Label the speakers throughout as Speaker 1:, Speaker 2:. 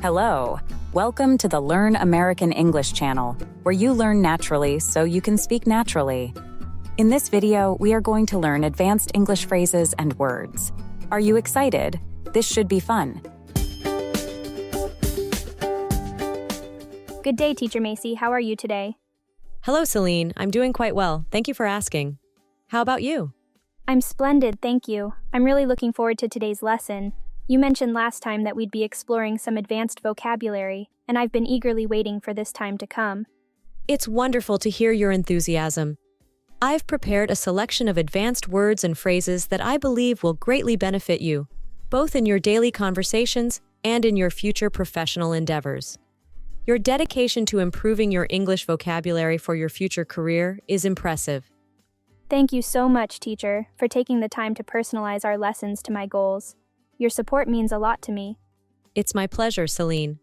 Speaker 1: Hello. Welcome to the Learn American English channel, where you learn naturally so you can speak naturally. In this video, we are going to learn advanced English phrases and words. Are you excited? This should be fun.
Speaker 2: Good day, Teacher Macy. How are you today?
Speaker 3: Hello, Celine. I'm doing quite well. Thank you for asking. How about you?
Speaker 2: I'm splendid, thank you. I'm really looking forward to today's lesson. You mentioned last time that we'd be exploring some advanced vocabulary, and I've been eagerly waiting for this time to come.
Speaker 3: It's wonderful to hear your enthusiasm. I've prepared a selection of advanced words and phrases that I believe will greatly benefit you, both in your daily conversations and in your future professional endeavors. Your dedication to improving your English vocabulary for your future career is impressive.
Speaker 2: Thank you so much, teacher, for taking the time to personalize our lessons to my goals. Your support means a lot to me.
Speaker 3: It's my pleasure, Celine.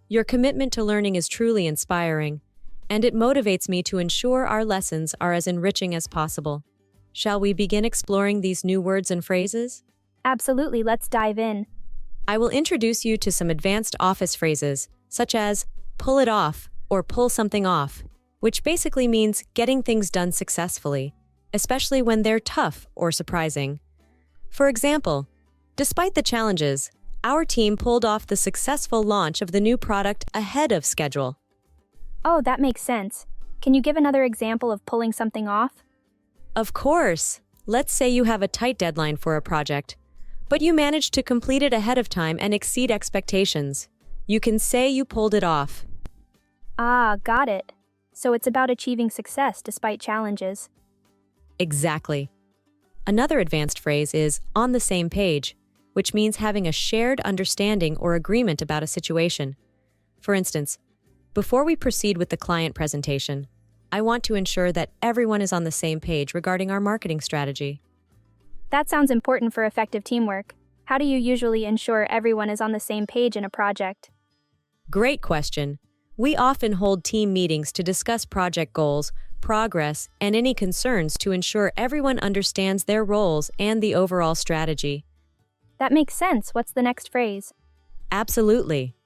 Speaker 3: Your commitment to learning is truly inspiring, and it motivates me to ensure our lessons are as enriching as possible. Shall we begin exploring these new words and phrases?
Speaker 2: Absolutely, let's dive in.
Speaker 3: I will introduce you to some advanced office phrases, such as pull it off or pull something off, which basically means getting things done successfully, especially when they're tough or surprising. For example, despite the challenges, our team pulled off the successful launch of the new product ahead of schedule.
Speaker 2: Oh, that makes sense. Can you give another example of pulling something off?
Speaker 3: Of course. Let's say you have a tight deadline for a project, but you managed to complete it ahead of time and exceed expectations. You can say you pulled it off.
Speaker 2: Ah, got it. So it's about achieving success despite challenges.
Speaker 3: Exactly. Another advanced phrase is on the same page, which means having a shared understanding or agreement about a situation. For instance, before we proceed with the client presentation, I want to ensure that everyone is on the same page regarding our marketing strategy.
Speaker 2: That sounds important for effective teamwork. How do you usually ensure everyone is on the same page in a project?
Speaker 3: Great question. We often hold team meetings to discuss project goals, progress, and any concerns to ensure everyone understands their roles and the overall strategy.
Speaker 2: That makes sense. What's the next phrase?
Speaker 3: Absolutely.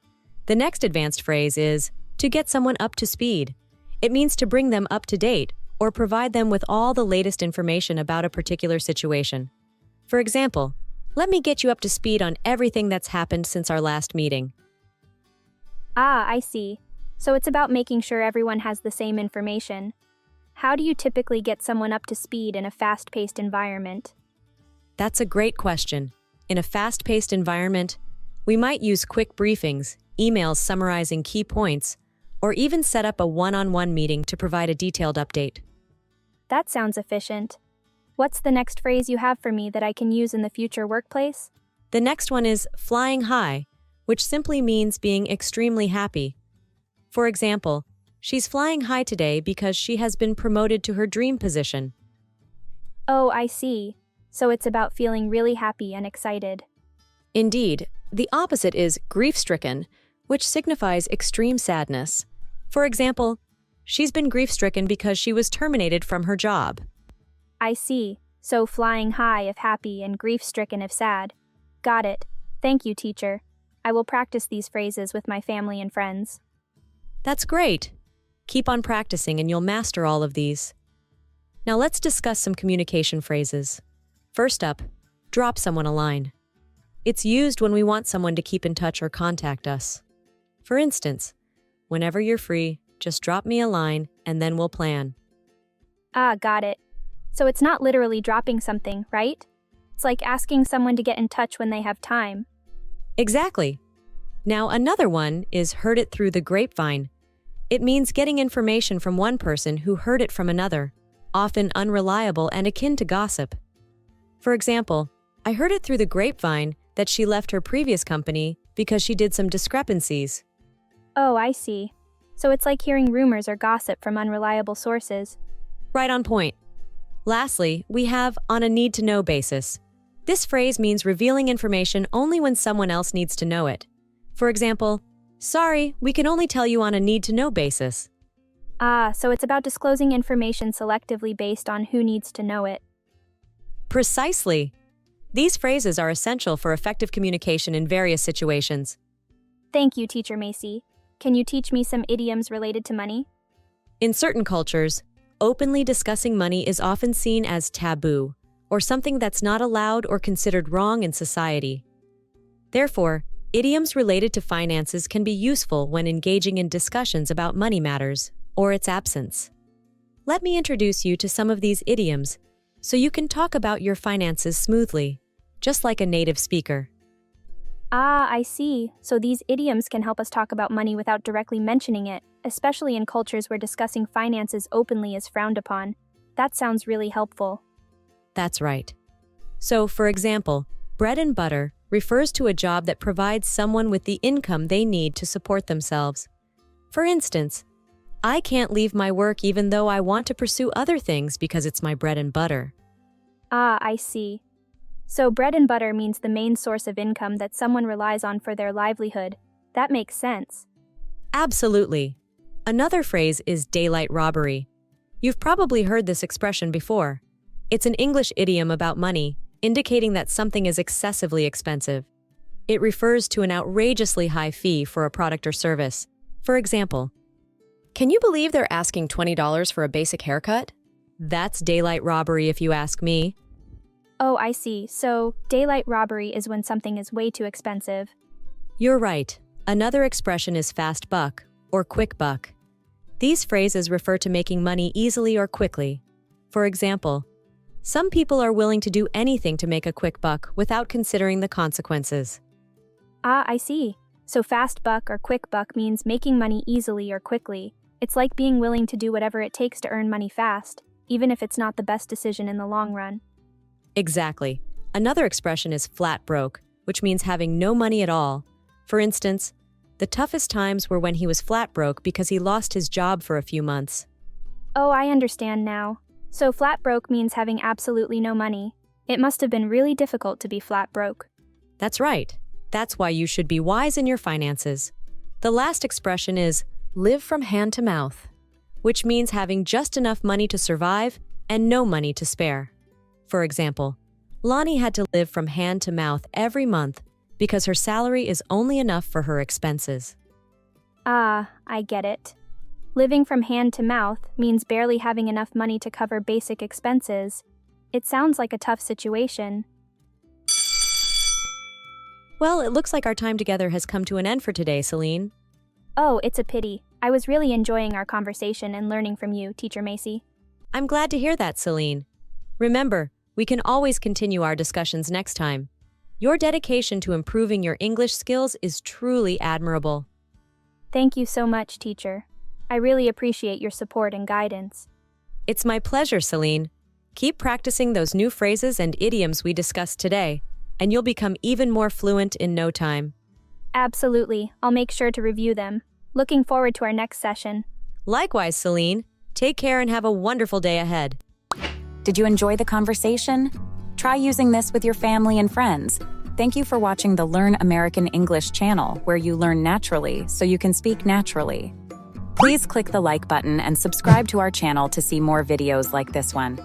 Speaker 3: The next advanced phrase is to get someone up to speed. It means to bring them up to date or provide them with all the latest information about a particular situation. For example, let me get you up to speed on everything that's happened since our last meeting.
Speaker 2: Ah, I see. So it's about making sure everyone has the same information. How do you typically get someone up to speed in a fast-paced environment?
Speaker 3: That's a great question. In a fast-paced environment, we might use quick briefings, emails summarizing key points, or even set up a one-on-one meeting to provide a detailed update.
Speaker 2: That sounds efficient. What's the next phrase you have for me that I can use in the future workplace?
Speaker 3: The next one is flying high, which simply means being extremely happy. For example, she's flying high today because she has been promoted to her dream position.
Speaker 2: Oh, I see. So it's about feeling really happy and excited.
Speaker 3: Indeed, the opposite is grief-stricken, which signifies extreme sadness. For example, she's been grief-stricken because she was terminated from her job.
Speaker 2: I see. So flying high if happy and grief-stricken if sad. Got it. Thank you, teacher. I will practice these phrases with my family and friends.
Speaker 3: That's great. Keep on practicing and you'll master all of these. Now let's discuss some communication phrases. First up, drop someone a line. It's used when we want someone to keep in touch or contact us. For instance, whenever you're free, just drop me a line and then we'll plan.
Speaker 2: Ah, got it. So it's not literally dropping something, right? It's like asking someone to get in touch when they have time.
Speaker 3: Exactly. Now another one is heard it through the grapevine. It means getting information from one person who heard it from another, often unreliable and akin to gossip. For example, I heard it through the grapevine that she left her previous company because she did some discrepancies.
Speaker 2: Oh, I see. So it's like hearing rumors or gossip from unreliable sources.
Speaker 3: Right on point. Lastly, we have on a need-to-know basis. This phrase means revealing information only when someone else needs to know it. For example, sorry, we can only tell you on a need-to-know basis.
Speaker 2: Ah, so it's about disclosing information selectively based on who needs to know it.
Speaker 3: Precisely. These phrases are essential for effective communication in various situations.
Speaker 2: Thank you, Teacher Macy. Can you teach me some idioms related to money?
Speaker 3: In certain cultures, openly discussing money is often seen as taboo, or something that's not allowed or considered wrong in society. Therefore, idioms related to finances can be useful when engaging in discussions about money matters, or its absence. Let me introduce you to some of these idioms so you can talk about your finances smoothly, just like a native speaker.
Speaker 2: Ah, I see. So these idioms can help us talk about money without directly mentioning it, especially in cultures where discussing finances openly is frowned upon. That sounds really helpful.
Speaker 3: That's right. So, for example, bread and butter refers to a job that provides someone with the income they need to support themselves. For instance, I can't leave my work even though I want to pursue other things because it's my bread and butter.
Speaker 2: Ah, I see. So bread and butter means the main source of income that someone relies on for their livelihood. That makes sense.
Speaker 3: Absolutely. Another phrase is daylight robbery. You've probably heard this expression before. It's an English idiom about money, indicating that something is excessively expensive. It refers to an outrageously high fee for a product or service. For example, can you believe they're asking $20 for a basic haircut? That's daylight robbery if you ask me.
Speaker 2: Oh, I see. So daylight robbery is when something is way too expensive.
Speaker 3: You're right. Another expression is fast buck or quick buck. These phrases refer to making money easily or quickly. For example, some people are willing to do anything to make a quick buck without considering the consequences.
Speaker 2: Ah, I see. So fast buck or quick buck means making money easily or quickly. It's like being willing to do whatever it takes to earn money fast, even if it's not the best decision in the long run.
Speaker 3: Exactly. Another expression is flat broke, which means having no money at all. For instance, the toughest times were when he was flat broke because he lost his job for a few months.
Speaker 2: Oh, I understand now. So flat broke means having absolutely no money. It must have been really difficult to be flat broke.
Speaker 3: That's right. That's why you should be wise in your finances. The last expression is live from hand to mouth, which means having just enough money to survive and no money to spare. For example, Lonnie had to live from hand to mouth every month because her salary is only enough for her expenses.
Speaker 2: Ah, I get it. Living from hand to mouth means barely having enough money to cover basic expenses. It sounds like a tough situation.
Speaker 3: Well, it looks like our time together has come to an end for today, Celine.
Speaker 2: Oh, it's a pity. I was really enjoying our conversation and learning from you, Teacher Macy.
Speaker 3: I'm glad to hear that, Celine. Remember, we can always continue our discussions next time. Your dedication to improving your English skills is truly admirable.
Speaker 2: Thank you so much, teacher. I really appreciate your support and guidance.
Speaker 3: It's my pleasure, Celine. Keep practicing those new phrases and idioms we discussed today, and you'll become even more fluent in no time.
Speaker 2: Absolutely. I'll make sure to review them. Looking forward to our next session.
Speaker 3: Likewise, Celine. Take care and have a wonderful day ahead.
Speaker 1: Did you enjoy the conversation? Try using this with your family and friends. Thank you for watching the Learn American English channel, where you learn naturally so you can speak naturally. Please click the like button and subscribe to our channel to see more videos like this one.